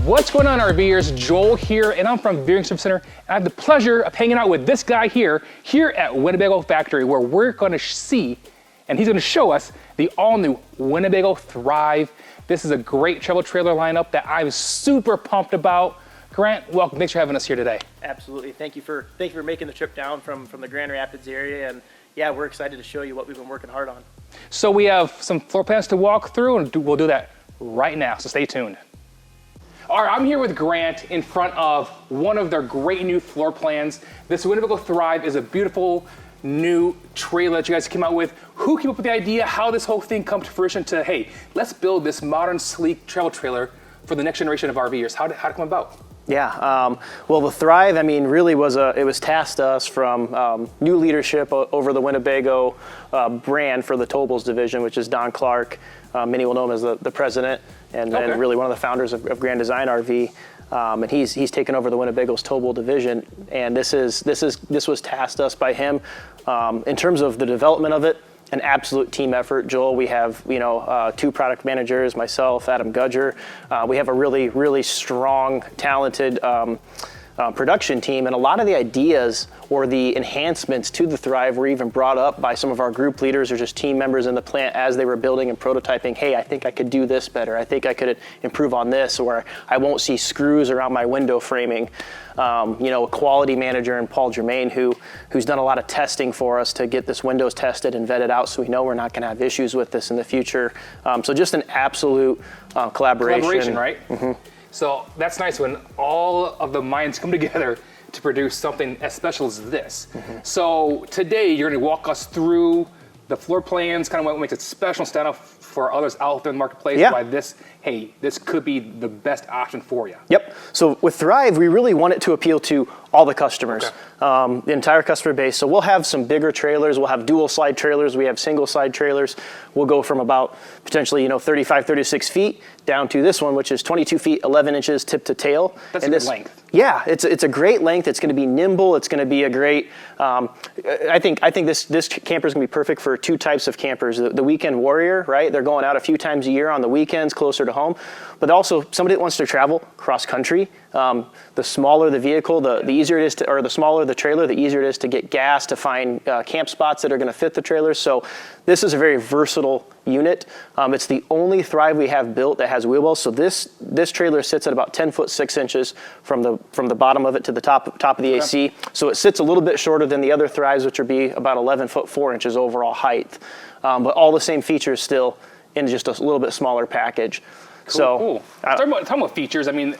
What's going on, RVers? Joel here, and I'm from Veurink Center. And I have the pleasure of hanging out with this guy here at Winnebago Factory, where we're going to see, and he's going to show us the all-new Winnebago Thrive. This is a great travel trailer lineup that I'm super pumped about. Grant, welcome. Thanks for having us here today. Absolutely. Thank you for making the trip down from the Grand Rapids area, and yeah, we're excited to show you what we've been working hard on. So we have some floor plans to walk through, and we'll do that right now. So stay tuned. All right, I'm here with Grant in front of one of their great new floor plans. This Winnebago Thrive is a beautiful new trailer that you guys came out with. Who came up with the idea? How this whole thing come to fruition to, hey, let's build this modern, sleek travel trailer for the next generation of RVers? How did it come about? Yeah, well, the Thrive, I mean, really it was tasked to us from new leadership over the Winnebago brand for the Towables division, which is Don Clark. Many will know him as the president and really one of the founders of Grand Design RV. And he's taken over the Winnebago's towable division. And this was tasked us by him in terms of the development of it. An absolute team effort, Joel. We have, two product managers, myself, Adam Gudger. We have a really, really strong, talented production team, and a lot of the ideas or the enhancements to the Thrive were even brought up by some of our group leaders or just team members in the plant as they were building and prototyping. Hey, I think I could do this better. I think I could improve on this, or I won't see screws around my window framing. A quality manager in Paul Germain who's done a lot of testing for us to get this windows tested and vetted out, so we know we're not going to have issues with this in the future. So just an absolute collaboration. Collaboration, right? Mm-hmm. So that's nice when all of the minds come together to produce something as special as this. Mm-hmm. So today you're going to walk us through the floor plans, kind of what makes it special, stand out for others out there in the marketplace. Yeah. Why this could be the best option for you. Yep. So with Thrive, we really want it to appeal to all the customers, the entire customer base. So we'll have some bigger trailers. We'll have dual slide trailers. We have single slide trailers. We'll go from about potentially 35, 36 feet down to this one, which is 22 feet, 11 inches tip to tail. That's a good length. Yeah, it's a great length. It's going to be nimble. It's going to be a great. I think this camper is going to be perfect for two types of campers. The weekend warrior, right? They're going out a few times a year on the weekends, closer to home. But also somebody that wants to travel cross country. The smaller the vehicle, the easier it is to, or the smaller the trailer, the easier it is to get gas, to find camp spots that are going to fit the trailer. So this is a very versatile unit. It's the only Thrive we have built that has wheel wells. So this trailer sits at about 10 foot 6 inches from the bottom of it to the top of the AC. So it sits a little bit shorter than the other Thrives, which would be about 11 foot 4 inches overall height. But all the same features still in just a little bit smaller package. Cool. Talking about features, I mean,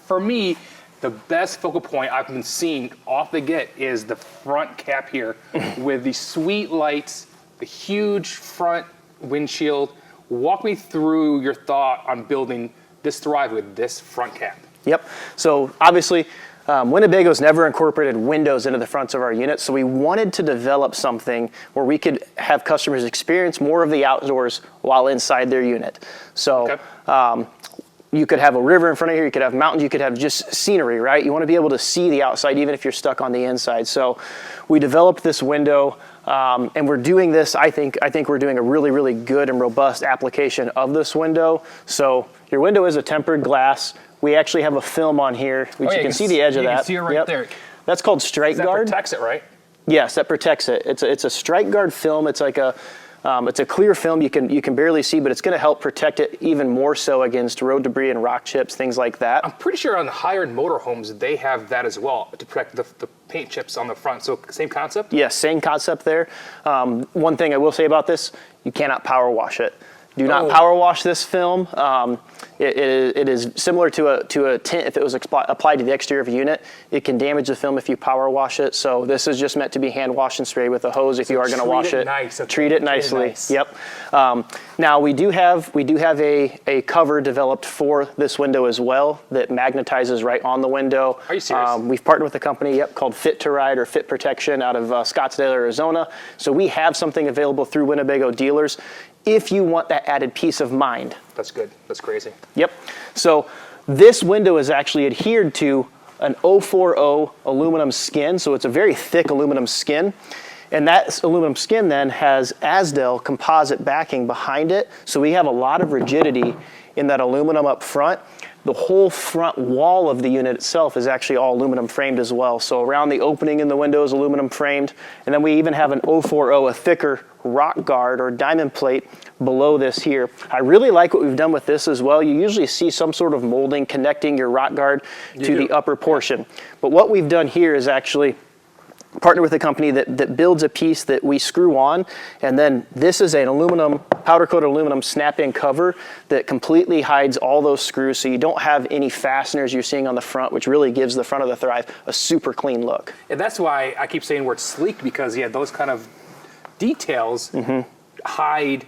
for me, the best focal point I've been seeing off the get is the front cap here with the sweet lights, the huge front windshield. Walk me through your thought on building this Thrive with this front cap. Yep. So obviously, Winnebago's never incorporated windows into the fronts of our units, so we wanted to develop something where we could have customers experience more of the outdoors while inside their unit. So you could have a river in front of you, you could have mountains, you could have just scenery, right? You want to be able to see the outside even if you're stuck on the inside. So we developed this window, and we're doing this, I think we're doing a really, really good and robust application of this window. So your window is a tempered glass. We actually have a film on here, which you can see the edge of that. You can see it right there. That's called strike guard. That protects it, right? Yes, that protects it. It's a strike guard film. It's like it's a clear film you can barely see, but it's going to help protect it even more so against road debris and rock chips, things like that. I'm pretty sure on the higher-end motorhomes, they have that as well to protect the paint chips on the front. So same concept? Yes, same concept there. One thing I will say about this, you cannot power wash it. Do not power wash this film. It is similar to a tint. If it was applied to the exterior of a unit, it can damage the film if you power wash it. So this is just meant to be hand wash and spray with a hose if you are going to wash it. Treat it nicely. Yep. Now we do have a cover developed for this window as well that magnetizes right on the window. Are you serious? We've partnered with a company called Fit to Ride or Fit Protection out of Scottsdale, Arizona. So we have something available through Winnebago dealers if you want that added peace of mind. That's good. That's crazy. Yep. So this window is actually adhered to an 040 aluminum skin. So it's a very thick aluminum skin. And that aluminum skin then has Asdel composite backing behind it. So we have a lot of rigidity in that aluminum up front the whole front wall of the unit itself is actually all aluminum framed as well. So around the opening in the window is aluminum framed. And then we even have an 040, a thicker rock guard or diamond plate below this here. I really like what we've done with this as well. You usually see some sort of molding connecting your rock guard to the upper portion. But what we've done here is actually partner with a company that builds a piece that we screw on, and then this is an aluminum, powder-coated aluminum snap-in cover that completely hides all those screws, so you don't have any fasteners you're seeing on the front, which really gives the front of the Thrive a super clean look. And that's why I keep saying it's sleek, because those kind of details hide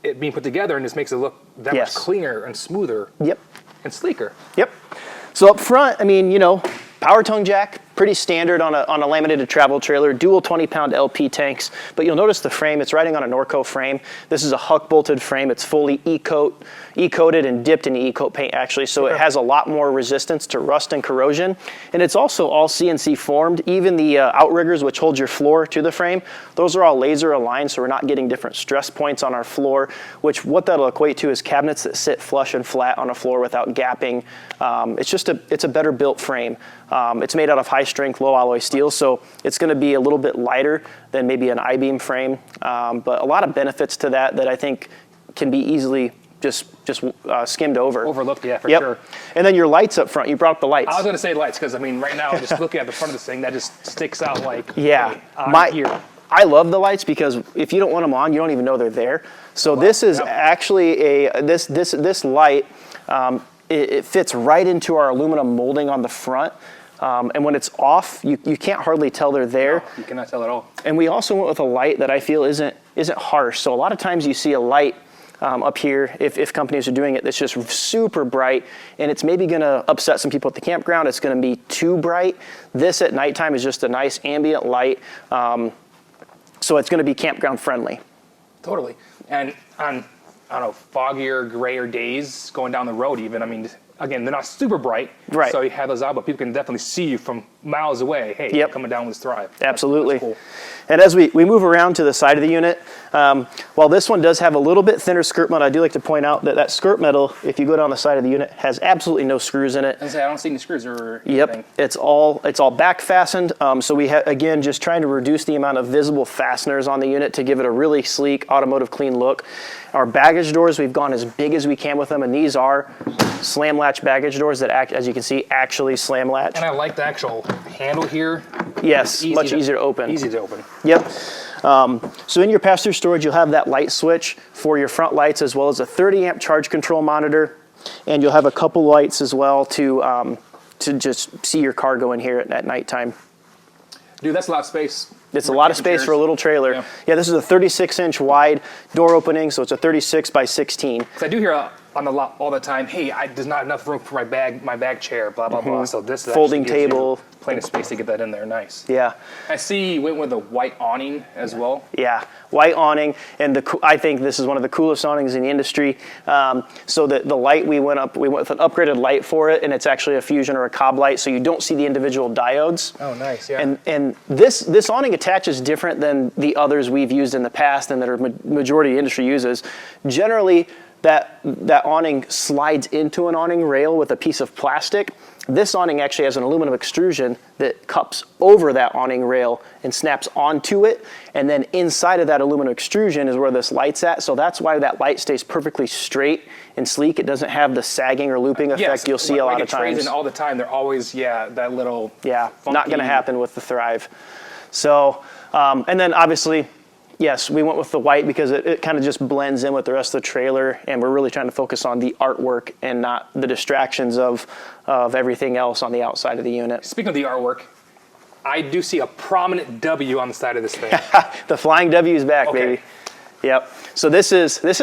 it being put together, and just makes it look that much cleaner and smoother and sleeker. Yep. So up front, I mean, power tongue jack, pretty standard on a laminated travel trailer, dual 20-pound LP tanks, but you'll notice the frame, it's riding on a Norco frame. This is a Huck bolted frame. It's fully E-coated and dipped in E-coat paint actually, so it has a lot more resistance to rust and corrosion. And it's also all CNC formed. Even the outriggers, which hold your floor to the frame, those are all laser aligned, so we're not getting different stress points on our floor, which what that'll equate to is cabinets that sit flush and flat on a floor without gapping. It's a better built frame. It's made out of high strength, low alloy steel, so it's going to be a little bit lighter than maybe an I-beam frame, but a lot of benefits to that I think can be easily just skimmed over. Overlooked, yeah, for sure. And then your lights up front, you brought up the lights. I was going to say lights, because I mean, right now, just looking at the front of this thing, that just sticks out like, yeah. Hey, I'm here. I love the lights because if you don't want them on, you don't even know they're there. So this is actually this light, it fits right into our aluminum molding on the front. And when it's off, you can't hardly tell they're there. No, you cannot tell at all. And we also went with a light that I feel isn't harsh. So a lot of times you see a light up here, if companies are doing it, that's just super bright, and it's maybe going to upset some people at the campground. It's going to be too bright. This at nighttime is just a nice ambient light, so it's going to be campground friendly. Totally. And on, I don't know, foggier, grayer days going down the road even, I mean, again, they're not super bright, so you have those out, but people can definitely see you from miles away. Hey, I'm coming down with this Thrive. Absolutely. That's cool. And as we move around to the side of the unit, while this one does have a little bit thinner skirt metal, I do like to point out that skirt metal, if you go down the side of the unit, has absolutely no screws in it. I don't see any screws or anything. It's all back fastened. So we have, again, just trying to reduce the amount of visible fasteners on the unit to give it a really sleek, automotive clean look. Our baggage doors, we've gone as big as we can with them, and these are slam latch baggage doors that as you can see, actually slam latch. And I like the actual handle here. Yes, much easier to open. Easy to open. Yep. So in your pass-through storage, you'll have that light switch for your front lights, as well as a 30-amp charge control monitor, and you'll have a couple lights as well to just see your cargo in here at nighttime. Dude, that's a lot of space. It's a lot of space for a little trailer. Yeah, this is a 36-inch wide door opening, so it's a 36 by 16. I do hear on the lot all the time, hey, there's not enough room for my bag chair, blah, blah, blah. So this folding table. Plenty of space to get that in there, nice. Yeah. I see you went with a white awning as well. Yeah, white awning, and I think this is one of the coolest awnings in the industry. So the light, we went with an upgraded light for it, and it's actually a fusion or a cob light, so you don't see the individual diodes. Oh, nice, yeah. And this awning attaches different than the others we've used in the past and that our majority industry uses. Generally, that awning slides into an awning rail with a piece of plastic. This awning actually has an aluminum extrusion that cups over that awning rail and snaps onto it, and then inside of that aluminum extrusion is where this light's at, so that's why that light stays perfectly straight and sleek. It doesn't have the sagging or looping effect you'll see a lot of times. All the time, they're always, that little funky. Not going to happen with the Thrive. So, and then obviously, yes, we went with the white because it kind of just blends in with the rest of the trailer, and we're really trying to focus on the artwork and not the distractions of everything else on the outside of the unit. Speaking of the artwork, I do see a prominent W on the side of this thing. The flying W is back, baby. Yep. So this is you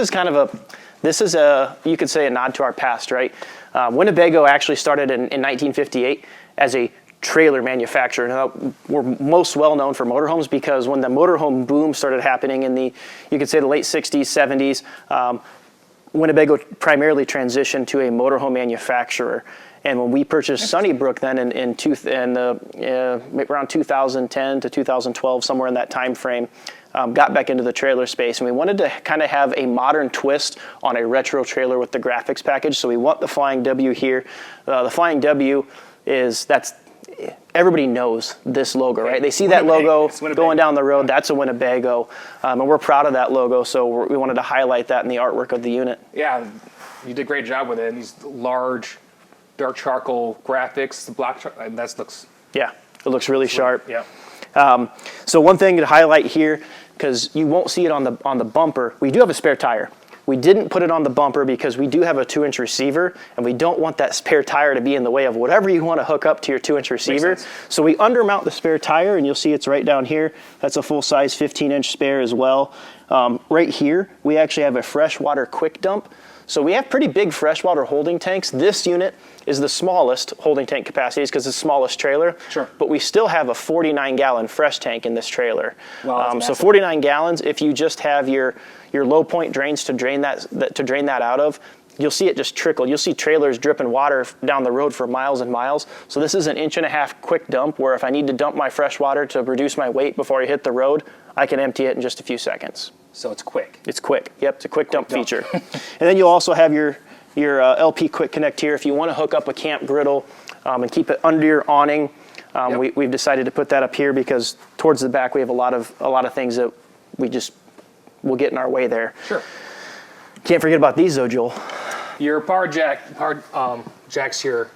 could say a nod to our past, right? Winnebago actually started in 1958 as a trailer manufacturer. Now, we're most well known for motorhomes because when the motorhome boom started happening in you could say the late 60s, 70s, Winnebago primarily transitioned to a motorhome manufacturer. And when we purchased Sunnybrook then around 2010 to 2012, somewhere in that time frame, got back into the trailer space. And we wanted to kind of have a modern twist on a retro trailer with the graphics package. So we want the Flying W here. The Flying W everybody knows this logo, right? They see that logo going down the road. That's a Winnebago. And we're proud of that logo. So we wanted to highlight that in the artwork of the unit. Yeah, you did a great job with it. And these large dark charcoal graphics, the black, that looks... Yeah, it looks really sharp. Yeah. So one thing to highlight here, because you won't see it on the bumper, we do have a spare tire. We didn't put it on the bumper because we do have a 2-inch receiver, and we don't want that spare tire to be in the way of whatever you want to hook up to your 2-inch receiver. So we undermount the spare tire, and you'll see it's right down here. That's a full-size 15-inch spare as well. Right here, we actually have a freshwater quick dump. So we have pretty big freshwater holding tanks. This unit is the smallest holding tank capacities because it's the smallest trailer. Sure. But we still have a 49-gallon fresh tank in this trailer. Wow, so 49 gallons, if you just have your low point drains to drain that out of, you'll see it just trickle. You'll see trailers dripping water down the road for miles and miles. So this is an 1.5 inch quick dump where if I need to dump my fresh water to reduce my weight before I hit the road, I can empty it in just a few seconds. So it's quick. It's quick. Yep, it's a quick dump feature. And then you'll also have your LP quick connect here if you want to hook up a camp griddle and keep it under your awning. We've decided to put that up here because towards the back we have a lot of things that will get in our way there. Sure. Can't forget about these though, Joel. Your power jacks here.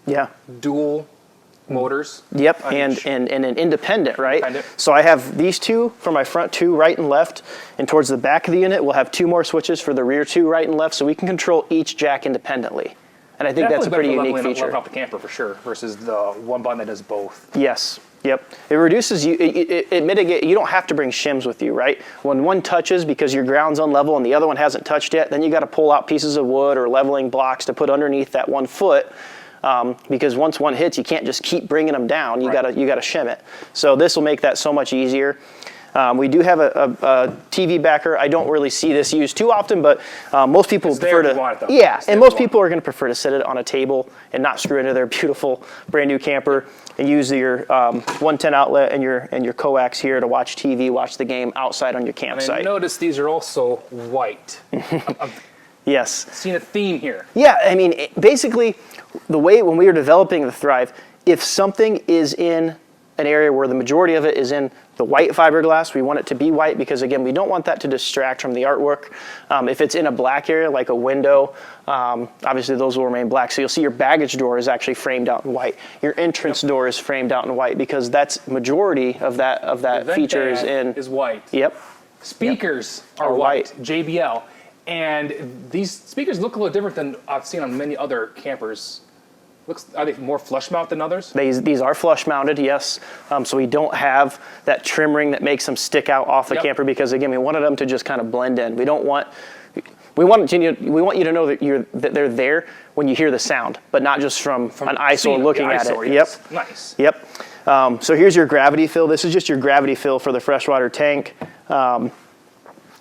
Yeah. Dual motors. Yep, and an independent, right? Independent. So I have these two for my front two, right and left, and towards the back of the unit, we'll have 2 more switches for the rear 2, right and left, so we can control each jack independently. And I think that's a pretty unique feature. Leveling up the camper for sure, versus the one button that does both. Yes. Yep. It reduces you. It mitigates. You don't have to bring shims with you, right? When one touches because your ground's unlevel and the other one hasn't touched yet, then you got to pull out pieces of wood or leveling blocks to put underneath that 1 foot. Because once one hits, you can't just keep bringing them down. You gotta shim it. So this will make that so much easier. We do have a TV backer. I don't really see this used too often, but most people prefer to. Yeah, and most people are going to prefer to set it on a table and not screw into their beautiful brand new camper and use your 110 outlet and your coax here to watch TV, watch the game outside on your campsite. And notice these are also white. Yes. Seeing a theme here. Yeah, I mean, basically, the way when we were developing the Thrive, if something is in an area where the majority of it is in the white fiberglass, we want it to be white because, again, we don't want that to distract from the artwork. If it's in a black area, like a window, obviously those will remain black. So you'll see your baggage door is actually framed out in white. Your entrance door is framed out in white because that's majority of that feature is white. Yep. Speakers are white. JBL. And these speakers look a little different than I've seen on many other campers. Are they more flush mount than others? These are flush mounted, yes. So we don't have that trim ring that makes them stick out off the camper because, again, we wanted them to just kind of blend in. We want you to know that they're there when you hear the sound, but not just from an eyesore looking at it. Yes. Yep. Nice. Yep. So here's your gravity fill. This is just your gravity fill for the freshwater tank.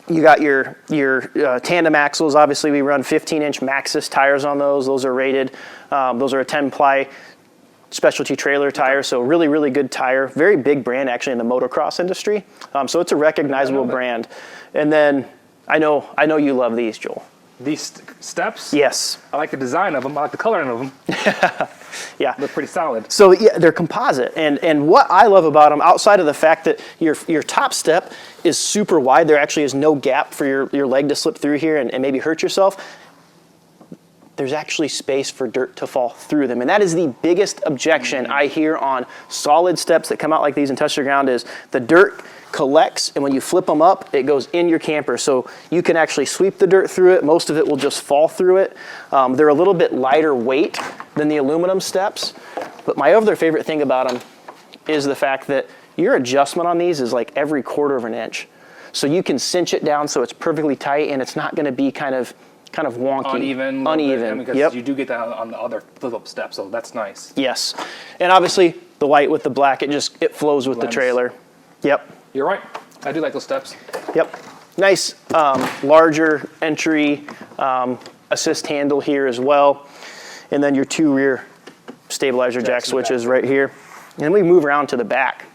You got your tandem axles. Obviously, we run 15-inch Maxxis tires on those. Those are rated. Those are a 10-ply specialty trailer tire, so really, really good tire. Very big brand, actually, in the motocross industry. So it's a recognizable brand. And then I know you love these, Joel. These steps? Yes. I like the design of them. I like the coloring of them. Yeah. They're pretty solid. So yeah, they're composite. And what I love about them, outside of the fact that your top step is super wide, there actually is no gap for your leg to slip through here and maybe hurt yourself, there's actually space for dirt to fall through them. And that is the biggest objection I hear on solid steps that come out like these and touch the ground is the dirt collects, and when you flip them up, it goes in your camper. So you can actually sweep the dirt through it. Most of it will just fall through it. They're a little bit lighter weight than the aluminum steps. But my other favorite thing about them is the fact that your adjustment on these is like every 1/4 inch. So you can cinch it down so it's perfectly tight and it's not going to be kind of wonky. Uneven. Because you do get that on the other flip-up step, so that's nice. Yes. And obviously the white with the black, it flows with the trailer. Yep. You're right. I do like those steps. Yep. nice larger entry assist handle here as well. And then your 2 rear stabilizer jack switches right here. And then we move around to the back.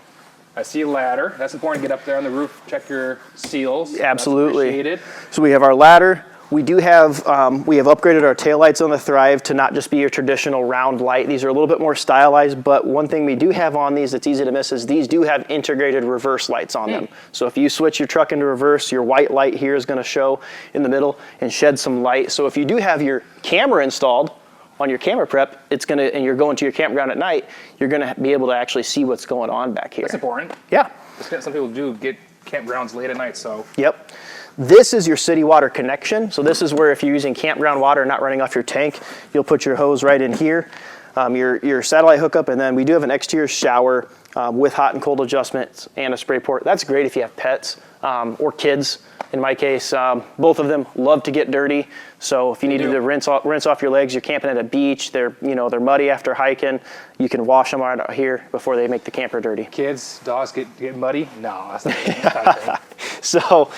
I see a ladder. That's important to get up there on the roof, check your seals. Absolutely. That's appreciated. So we have our ladder. We do have, we have upgraded our taillights on the Thrive to not just be your traditional round light. These are a little bit more stylized, but one thing we do have on these that's easy to miss is these do have integrated reverse lights on them. So if you switch your truck into reverse, your white light here is gonna show in the middle and shed some light. So if you do have your camera installed on your camera prep, and you're going to your campground at night, you're gonna be able to actually see what's going on back here. That's important. Yeah. Some people do get campgrounds late at night, so. Yep. This is your city water connection. So this is where if you're using campground water not running off your tank, you'll put your hose right in here, your satellite hookup, and then we do have an exterior shower with hot and cold adjustments and a spray port. That's great if you have pets or kids. In my case, both of them love to get dirty. So if you needed to rinse off your legs, you're camping at a beach, they're muddy after hiking, you can wash them right out here before they make the camper dirty. Kids, dogs get muddy? No, that's not a thing. So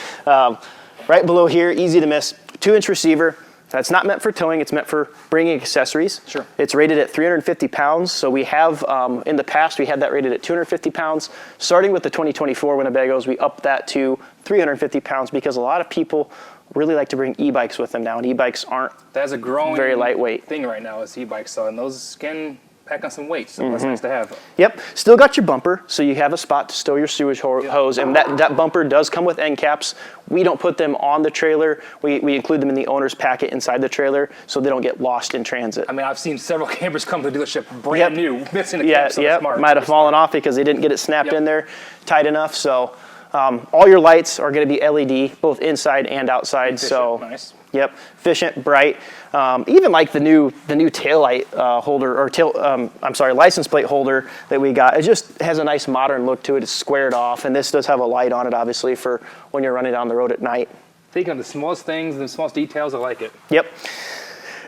right below here, easy to miss, 2-inch receiver. That's not meant for towing, it's meant for bringing accessories. Sure. It's rated at 350 pounds, so we have, in the past, we had that rated at 250 pounds. Starting with the 2024 Winnebagos, we upped that to 350 pounds because a lot of people really like to bring e-bikes with them now, and e-bikes aren't That's a growing very lightweight thing right now is e-bikes, so, and those can pack on some weight, so that's nice to have. Yep, still got your bumper, so you have a spot to stow your sewage hose, and that bumper does come with end caps. We don't put them on the trailer. We include them in the owner's packet inside the trailer, so they don't get lost in transit. I mean, I've seen several campers come to the dealership brand new, missing a cap, so yeah, smart. might have fallen off because they didn't get it snapped in there tight enough. So all your lights are going to be LED, both inside and outside. Efficient, so nice. Yep, efficient, bright. Even like the new taillight holder or license plate holder that we got. It just has a nice modern look to it. It's squared off, and this does have a light on it, obviously, for when you're running down the road at night. Thinking of the smallest things and the smallest details, I like it. Yep.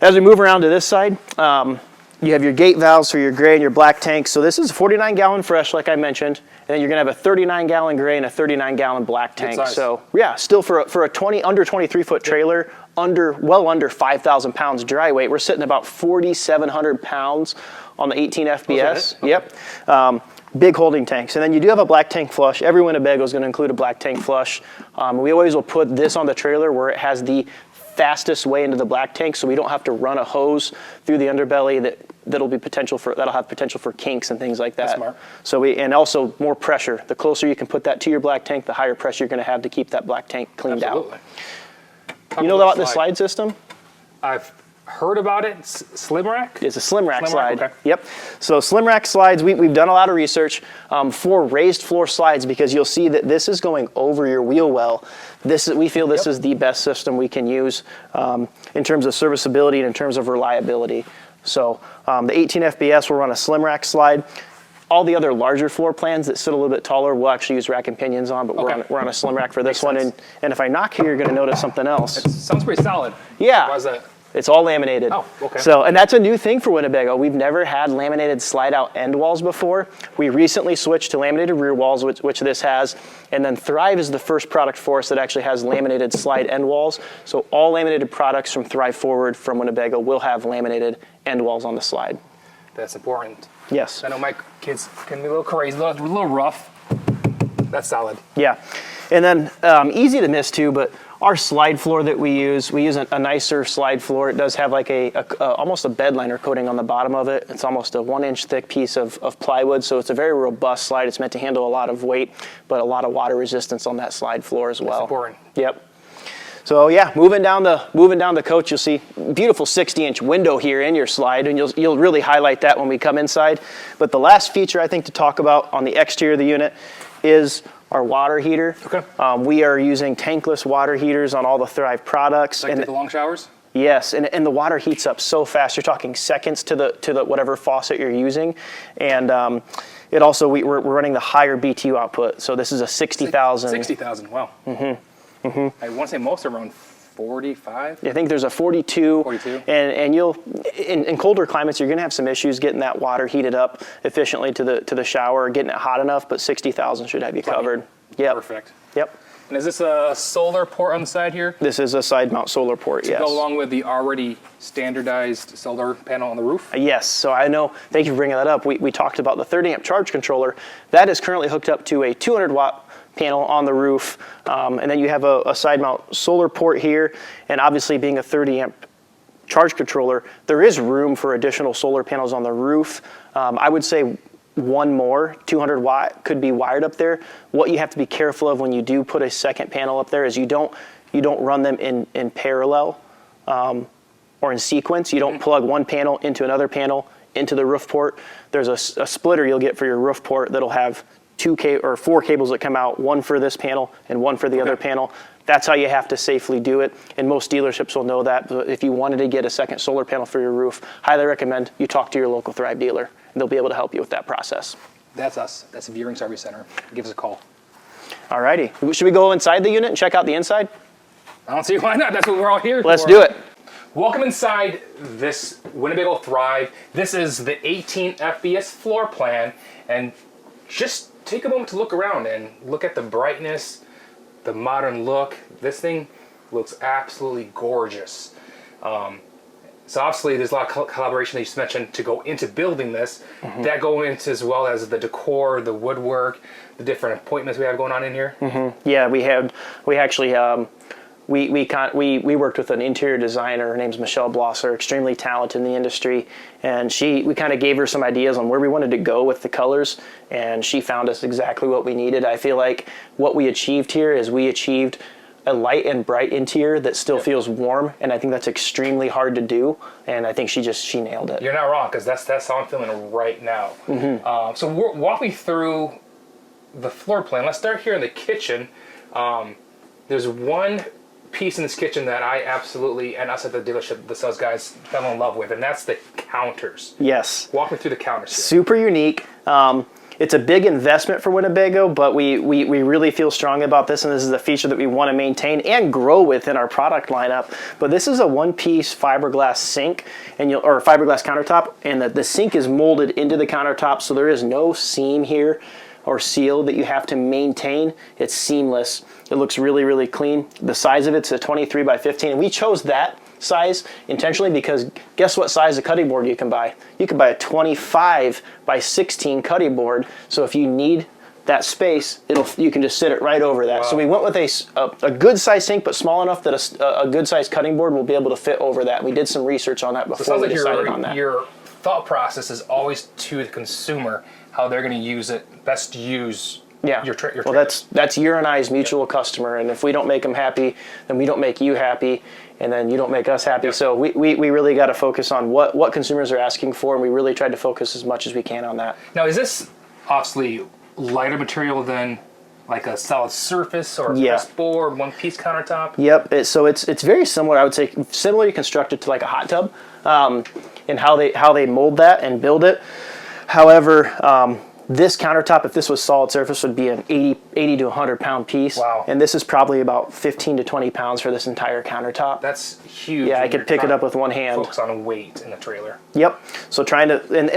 As we move around to this side, you have your gate valves for your gray and your black tanks. So this is a 49-gallon fresh, like I mentioned, and then you're gonna have a 39-gallon gray and a 39-gallon black tank. Good size. So yeah, still for a under 23-foot trailer, well under 5,000 pounds dry weight. We're sitting about 4,700 pounds on the 18 FBS. Okay. Yep. Big holding tanks. And then you do have a black tank flush. Every Winnebago is going to include a black tank flush. We always will put this on the trailer where it has the fastest way into the black tank, so we don't have to run a hose through the underbelly that'll have potential for kinks and things like that. That's smart. So and also more pressure. The closer you can put that to your black tank, the higher pressure you're going to have to keep that black tank cleaned Absolutely. out. You know about the slide system? I've heard about it. Slim rack? It's a slim rack slide. Okay. Yep. So slim rack slides, we've done a lot of research for raised floor slides because you'll see that this is going over your wheel well. We feel this is the best system we can use in terms of serviceability and in terms of reliability. So the 18 FBS will run a slim rack slide. All the other larger floor plans that sit a little bit taller, we'll actually use rack and pinions on, but we're on a slim rack for this one. And if I knock here, you're going to notice something else. It sounds pretty solid. Yeah. Why is that? It's all laminated. Oh, okay. So, and that's a new thing for Winnebago. We've never had laminated slide-out end walls before. We recently switched to laminated rear walls, which this has, and then Thrive is the first product for us that actually has laminated slide end walls. So all laminated products from Thrive forward from Winnebago will have laminated end walls on the slide. That's important. Yes. I know my kids can be a little crazy, a little rough. That's solid. Yeah. And then easy to miss too, but our slide floor that we use a nicer slide floor. It does have like almost a bed liner coating on the bottom of it. It's almost a 1-inch thick piece of plywood, so it's a very robust slide. It's meant to handle a lot of weight, but a lot of water resistance on that slide floor as well. That's important. Yep. So yeah, moving down the coach, you'll see beautiful 60-inch window here in your slide, and you'll really highlight that when we come inside. But the last feature I think to talk about on the exterior of the unit is our water heater. Okay. We are using tankless water heaters on all the Thrive products. Like the long showers? Yes, and the water heats up so fast. You're talking seconds to the whatever faucet you're using, and it also we're running the higher BTU output. So this is a 60,000. 60,000. Wow. Mm-hmm. Mm-hmm. I want to say most are around 45. I think there's a 42. 42. And you'll in colder climates you're gonna have some issues getting that water heated up efficiently to the shower, getting it hot enough. But 60,000 should have you covered. Yep. Perfect. Yep. And is this a solar port on the side here? This is a side mount solar port, yes. Go along with the already standardized solar panel on the roof? Yes, so I know, thank you for bringing that up. We talked about the 30 amp charge controller. That is currently hooked up to a 200 watt panel on the roof. And then you have a side mount solar port here. And obviously being a 30 amp charge controller, there is room for additional solar panels on the roof. I would say one more 200 watt could be wired up there. What you have to be careful of when you do put a second panel up there is you don't run them in parallel or in sequence. You don't plug one panel into another panel into the roof port. There's a splitter you'll get for your roof port that'll have 4 cables that come out, one for this panel and one for the other panel. That's how you have to safely do it, and most dealerships will know that. But if you wanted to get a second solar panel for your roof, highly recommend you talk to your local Thrive dealer, and they'll be able to help you with that process. That's us. That's the Veurink Service Center. Give us a call. Alrighty, should we go inside the unit and check out the inside? I don't see why not. That's what we're all here for. Let's do it. Welcome inside this Winnebago Thrive. This is the 18 FBS floor plan, and just take a moment to look around and look at the brightness, the modern look. This thing looks absolutely gorgeous. So obviously there's a lot of collaboration that you just mentioned to go into building this. That go into as well as the decor, the woodwork, the different appointments we have going on in here. Yeah, we actually we worked with an interior designer. Her name's Michelle Blosser, extremely talented in the industry, and we kind of gave her some ideas on where we wanted to go with the colors, and she found us exactly what we needed. I feel like what we achieved here is we achieved a light and bright interior that still feels warm, and I think that's extremely hard to do, and I think she nailed it. You're not wrong, because that's how I'm feeling right now. So walk me through the floor plan. Let's start here in the kitchen. There's one piece in this kitchen that I absolutely, and us at the dealership, the sales guys fell in love with, and that's the counters. Yes. Walk me through the counters here. Super unique. It's a big investment for Winnebago, but we really feel strong about this, and this is a feature that we want to maintain and grow within our product lineup. But this is a one-piece fiberglass sink or fiberglass countertop, and the sink is molded into the countertop, so there is no seam here or seal that you have to maintain. It's seamless. It looks really, really clean. The size of it's a 23 by 15, and we chose that size intentionally because guess what size of cutting board you can buy? You can buy a 25 by 16 cutting board, so if you need that space, you can just sit it right over that. Wow. So we went with a good size sink, but small enough that a good size cutting board will be able to fit over that. We did some research on that before we decided on that. Your thought process is always to the consumer, how they're going to use it, best use your trailer. Well, that's your and I's mutual customer, and if we don't make them happy, then we don't make you happy, and then you don't make us happy. So we really got to focus on what consumers are asking for, and we really tried to focus as much as we can on that. Now, is this obviously lighter material than like a solid surface or a board, one-piece countertop? Yep. So it's very similar. I would say similarly constructed to like a hot tub, in how they mold that and build it. However, this countertop, if this was solid surface, would be an 80 to 100 pound piece. Wow. And this is probably about 15 to 20 pounds for this entire countertop. That's huge. Yeah, I could pick it up with one hand. Focus on weight in the trailer. Yep. So trying to, and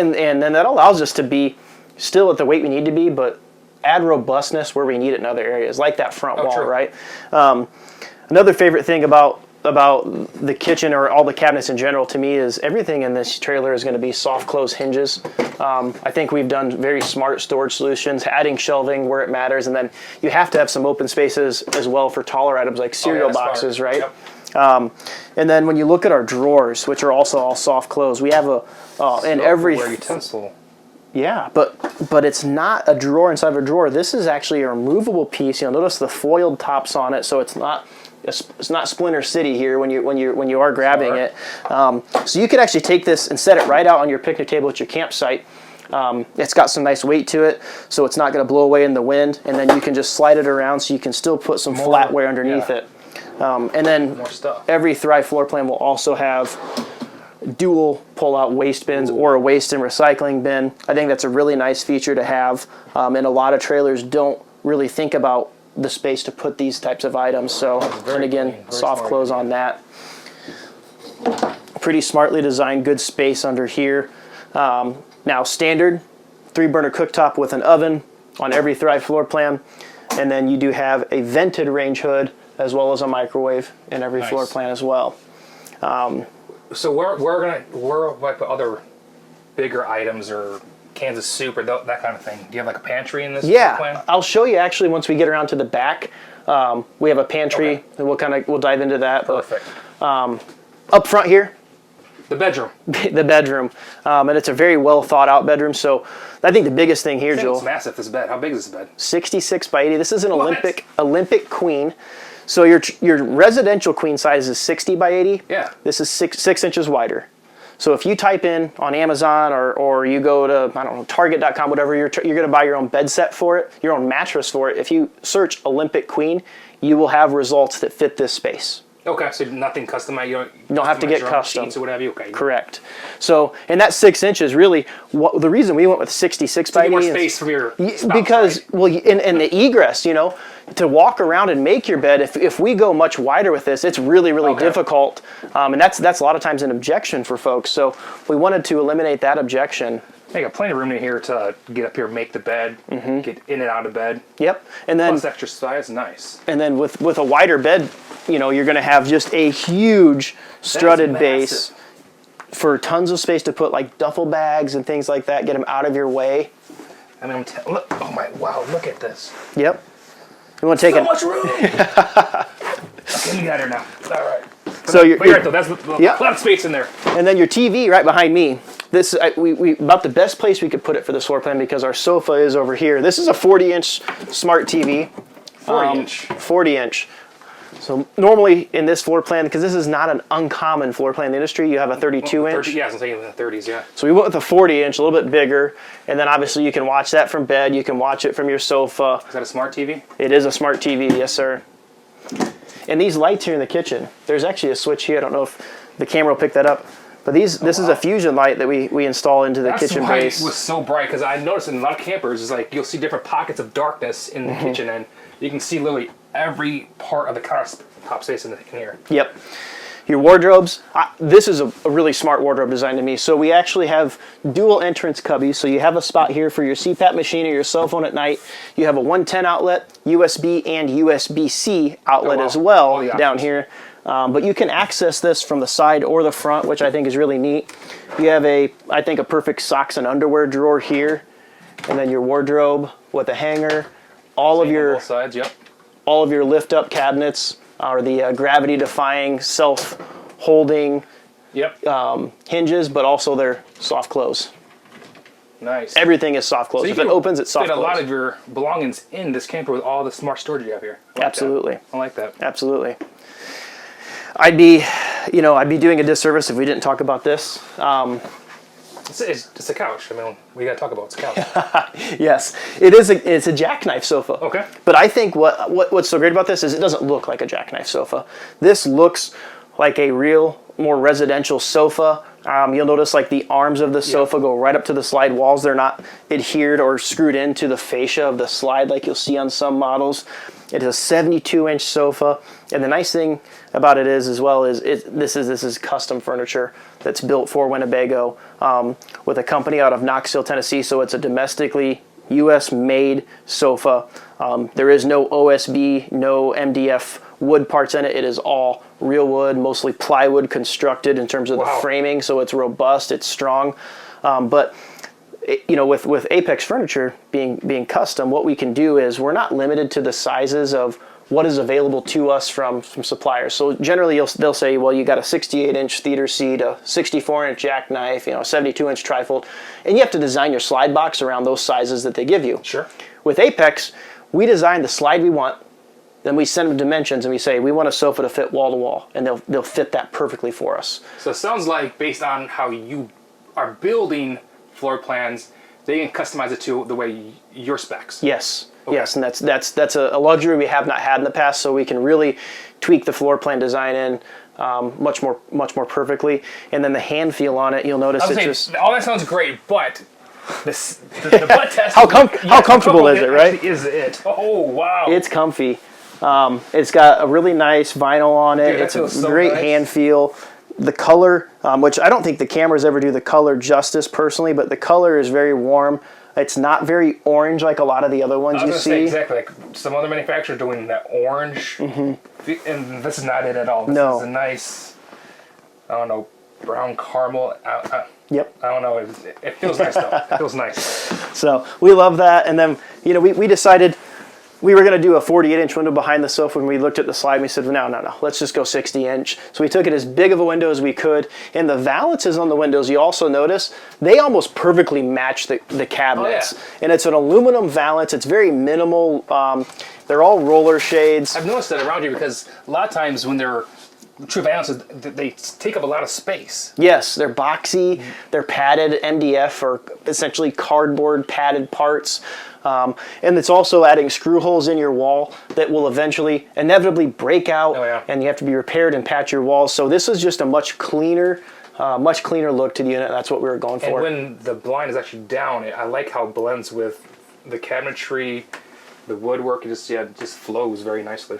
then that allows us to be still at the weight we need to be, but add robustness where we need it in other areas, like that front wall, true. Right? Another favorite thing about the kitchen or all the cabinets in general to me is everything in this trailer is going to be soft close hinges. I think we've done very smart storage solutions, adding shelving where it matters, and then you have to have some open spaces as well for taller items like cereal boxes, smart. right? Yep. And then when you look at our drawers, which are also all soft close, we have in every utensil. Yeah, but it's not a drawer inside of a drawer. This is actually a removable piece. You'll notice the foiled tops on it, so it's not Splinter City here when you are grabbing it. So you could actually take this and set it right out on your picnic table at your campsite. It's got some nice weight to it, so it's not going to blow away in the wind. And then you can just slide it around, so you can still put some flatware underneath it. And then every Thrive floor plan will also have dual pull-out waste bins or a waste and recycling bin. I think that's a really nice feature to have, and a lot of trailers don't really think about the space to put these types of items. So, and again, soft close on that. Pretty smartly designed, good space under here. Now, standard 3-burner cooktop with an oven on every Thrive floor plan. And then you do have a vented range hood as well as a microwave in every Nice. floor plan as well. So where like other bigger items or cans of soup or that kind of thing? Do you have like a pantry in this Yeah, plan? I'll show you actually once we get around to the back. We have a pantry, Okay. and we'll dive into that. Perfect. But, up front here, The bedroom. the bedroom, and it's a very well thought out bedroom. So I think the biggest thing here, It's Joel, massive, this bed. How big is this bed? 66 by 80. This is an What? Olympic queen. So your residential queen size is 60 by 80. Yeah. This is 6 inches wider. So if you type in on Amazon or you go to, I don't know, Target.com, whatever, you're going to buy your own bed set for it, your own mattress for it. If you search Olympic Queen, you will have results that fit this space. Okay, so nothing customized. You don't have to customize get your own custom. sheets or whatever. Okay. Correct. So, and that 6 inches really, the reason we went with 66 by Get more 80 is space from your spouse, because, right? well, and the egress, to walk around and make your bed, if we go much wider with this, it's really Okay. difficult. And that's a lot of times an objection for folks. So we wanted to eliminate that objection. I got plenty of room in here to get up here, make the bed, get in and out of bed. Yep. And then Plus extra size, nice. with a wider bed, you're going to have just a huge strutted massive. base for tons of space to put like duffel bags and things like that. Get them out of your way. I mean, look, wow, look at this. Yep. You want to take So it? much room. Okay, you got her now. All right. So But you're right though. That's a Yep. lot of space in there. And then your TV right behind me. This we about the best place we could put it for this floor plan because our sofa is over here. This is a 40-inch smart TV. 40-inch. 40-inch. So normally in this floor plan, because this is not an uncommon floor plan in the industry, you have a 32-inch. Yeah, I was thinking in the 30s. Yeah. So we went with a 40-inch, a little bit bigger, and then obviously you can watch that from bed. You can watch it from your sofa. Is that a smart TV? It is a smart TV, yes, sir. And these lights here in the kitchen, there's actually a switch here. I don't know if the camera will pick that up, but this is a fusion light that we install into the kitchen why base. it was so bright because I noticed in a lot of campers is like you'll see different pockets of darkness in the kitchen and you can see literally every part of the countertop space in here. Yep. Your wardrobes, this is a really smart wardrobe design to me. So we actually have dual entrance cubbies. So you have a spot here for your CPAP machine or your cell phone at night. You have a 110 outlet, USB and USB-C outlet as well All the down options. here. But you can access this from the side or the front, which I think is really neat. You have I think a perfect socks and underwear drawer here. And then your wardrobe with a hanger. All of Same on your both sides. Yep. all of your lift-up cabinets are the gravity-defying, self-holding Yep. hinges, but also they're soft close. Nice. Everything is soft close. So you If it can opens, it's soft fit a close. lot of your belongings in this camper with all the smart storage you have here. I like Absolutely. that. I like that. Absolutely. I'd be doing a disservice if we didn't talk about this. It's a couch. I mean, we got to talk about it. It's a couch. Yes, it's a jackknife sofa. Okay. But I think what's so great about this is it doesn't look like a jackknife sofa. This looks like a real, more residential sofa. You'll notice like the arms of the sofa go right up to the slide walls. They're not adhered or screwed into the fascia of the slide like you'll see on some models. It is a 72-inch sofa, and the nice thing about it is this is custom furniture that's built for Winnebago with a company out of Knoxville, Tennessee. So it's a domestically U.S.-made sofa. There is no OSB, no MDF wood parts in it. It is all real wood, mostly plywood constructed in terms of the framing. So it's robust, it's strong, but with Apex Furniture being custom, what we can do is we're not limited to the sizes of what is available to us from suppliers. So generally they'll say, well, you got a 68-inch theater seat, a 64-inch jackknife, a 72-inch trifold, and you have to design your slide box around those sizes that they give you. Sure. With Apex, we design the slide we want, then we send them dimensions and we say, we want a sofa to fit wall to wall, and they'll fit that perfectly for us. So it sounds like based on how you are building floor plans, they can customize it to the way your specs. Yes. Okay. Yes, and that's a luxury we have not had in the past, so we can really tweak the floor plan design in much more perfectly. And then the hand feel on it, you'll notice it's just all that sounds great, but the butt test. how comfortable is it, right? actually Is it? Oh wow! It's comfy. It's got a really nice vinyl on it. Dude, that it's a feels so great nice. hand feel. The color, which I don't think the cameras ever do the color justice personally, but the color is very warm. It's not very orange like a lot of the other ones I was you gonna see. say exactly like some other manufacturer doing that orange, and this is not it at all. This No. is a nice, I don't know, brown caramel. Yep. I don't know. It feels nice though. It feels nice. So we love that. And then, you know, we decided we were going to do a 48-inch window behind the sofa. When we looked at the slide, we said, no, let's just go 60-inch. So we took it as big of a window as we could. And the valances on the windows, you also notice, they almost perfectly match the cabinets. Oh, yeah. And it's an aluminum valance. It's very minimal. They're all roller shades. I've noticed that around here because a lot of times when they're true valances, they take up a lot of space. Yes, they're boxy, they're padded MDF, or essentially cardboard padded parts. And it's also adding screw holes in your wall that will eventually, inevitably break out, and you have to be repaired and patch your walls. So this is just a much cleaner look to the unit. That's what we were going for. And when the blind is actually down, I like how it blends with the cabinetry, the woodwork. It just flows very nicely.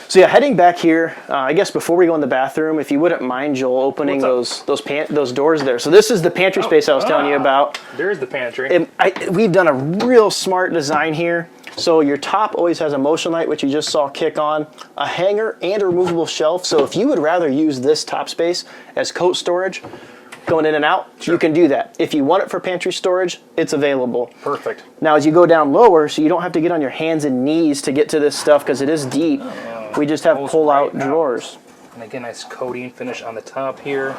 So yeah, heading back here, I guess before we go in the bathroom, if you wouldn't mind, Joel, opening those doors there. So this is the pantry space I was telling you about. There's the pantry. We've done a real smart design here. So your top always has a motion light, which you just saw kick on, a hanger, and a removable shelf. So if you would rather use this top space as coat storage, going in and out, you can do that. If you want it for pantry storage, it's available. Perfect. Now as you go down lower, so you don't have to get on your hands and knees to get to this stuff because it is deep, we just have pull-out drawers. And again, nice coating finish on the top here.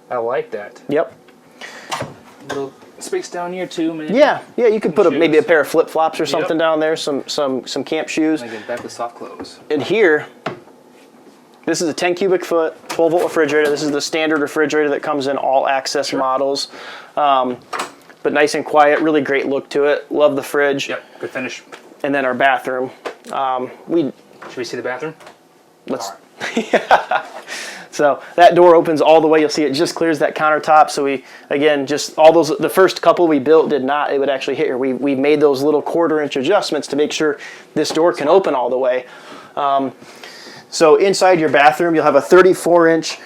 I like that. Yep. Little space down here too, man. Yeah, you could put maybe a pair of flip-flops or something down there, some camp shoes. And again, back with soft clothes. And here, this is a 10 cubic foot, 12-volt refrigerator. This is the standard refrigerator that comes in all access models. But nice and quiet, really great look to it. Love the fridge. Yep, good finish. And then our bathroom. Should we see the bathroom? Let's. Right. So that door opens all the way. You'll see it just clears that countertop. So we, again, just all those, the first couple we built did not, it would actually hit here. We made those little 1/4-inch adjustments to make sure this door can open all the way. So inside your bathroom, you'll have a 34-inch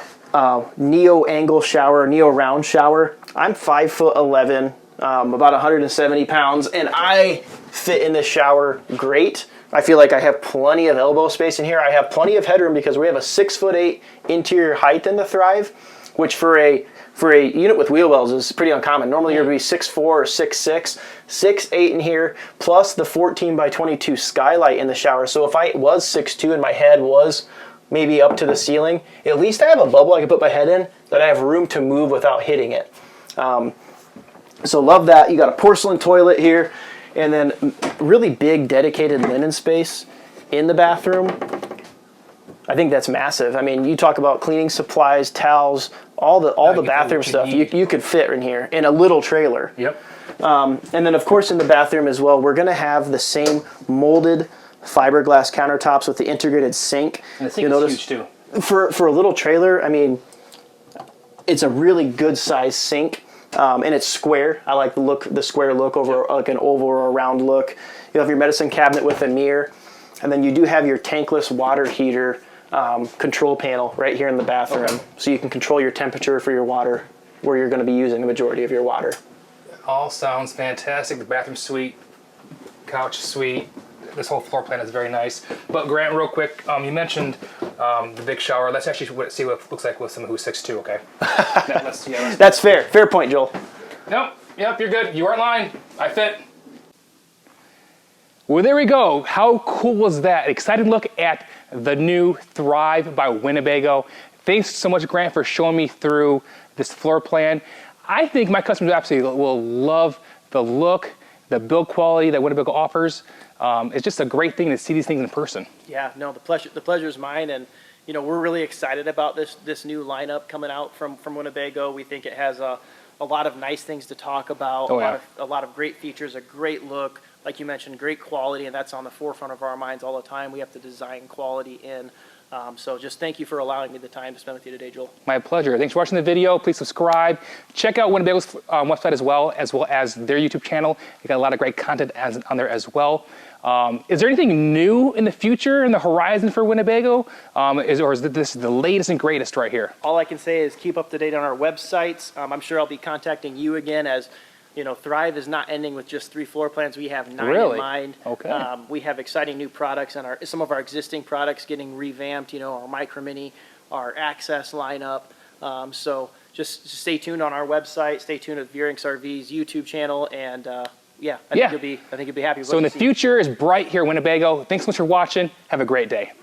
neo angle shower, neo round shower. I'm 5'11", about 170 pounds, and I fit in this shower great. I feel like I have plenty of elbow space in here. I have plenty of headroom because we have a 6'8" interior height in the Thrive, which for a unit with wheel wells is pretty uncommon. Normally you're going to be 6'4" or 6'6", 6'8" in here, plus the 14x22 skylight in the shower. So if I was 6'2" and my head was maybe up to the ceiling, at least I have a bubble I can put my head in that I have room to move without hitting it. So love that. You got a porcelain toilet here, and then really big dedicated linen space in the bathroom. I think that's massive. I mean, you talk about cleaning supplies, towels, all the bathroom stuff. You could fit in here in a little trailer. Yep. And then of course in the bathroom as well, we're going to have the same molded fiberglass countertops with the integrated sink. And the sink is huge too. For a little trailer, I mean, it's a really good size sink. And it's square. I like the square look over like an oval or a round look. You have your medicine cabinet with a mirror, and then you do have your tankless water heater control panel right here in the bathroom. Okay. So you can control your temperature for your water where you're going to be using the majority of your water. All sounds fantastic. The bathroom's sweet, couch sweet. This whole floor plan is very nice. But Grant, real quick, you mentioned the big shower. Let's actually see what it looks like with someone who's 6'2", okay? That's fair. Fair point, Joel. Nope. Yep, you're good. You aren't lying. I fit. Well, there we go. How cool was that? Exciting look at the new Thrive by Winnebago. Thanks so much, Grant, for showing me through this floor plan. I think my customers absolutely will love the look, the build quality that Winnebago offers. It's just a great thing to see these things in person. Yeah, no, the pleasure is mine, and you know we're really excited about this new lineup coming out from Winnebago. We think it has a lot of nice things to talk about. A lot of great features, a great look, like you mentioned, great quality, and that's on the forefront of our minds all the time. We have to design quality in. So just thank you for allowing me the time to spend with you today, Joel. My pleasure. Thanks for watching the video. Please subscribe. Check out Winnebago's website as well as their YouTube channel. They got a lot of great content on there as well. Is there anything new in the future, in the horizon for Winnebago? Or is this the latest and greatest right here? All I can say is keep up to date on our websites. I'm sure I'll be contacting you again, as you know, Thrive is not ending with just 3 floor plans. We have 9 in mind. Okay. We have exciting new products, and some of our existing products getting revamped. You know, our Micro Mini, our Access lineup. So just stay tuned on our website. Stay tuned with Veurink's RV's YouTube channel, and I think you'll be happy with So in the future is bright here at Winnebago. Thanks so much for watching. Have a great day.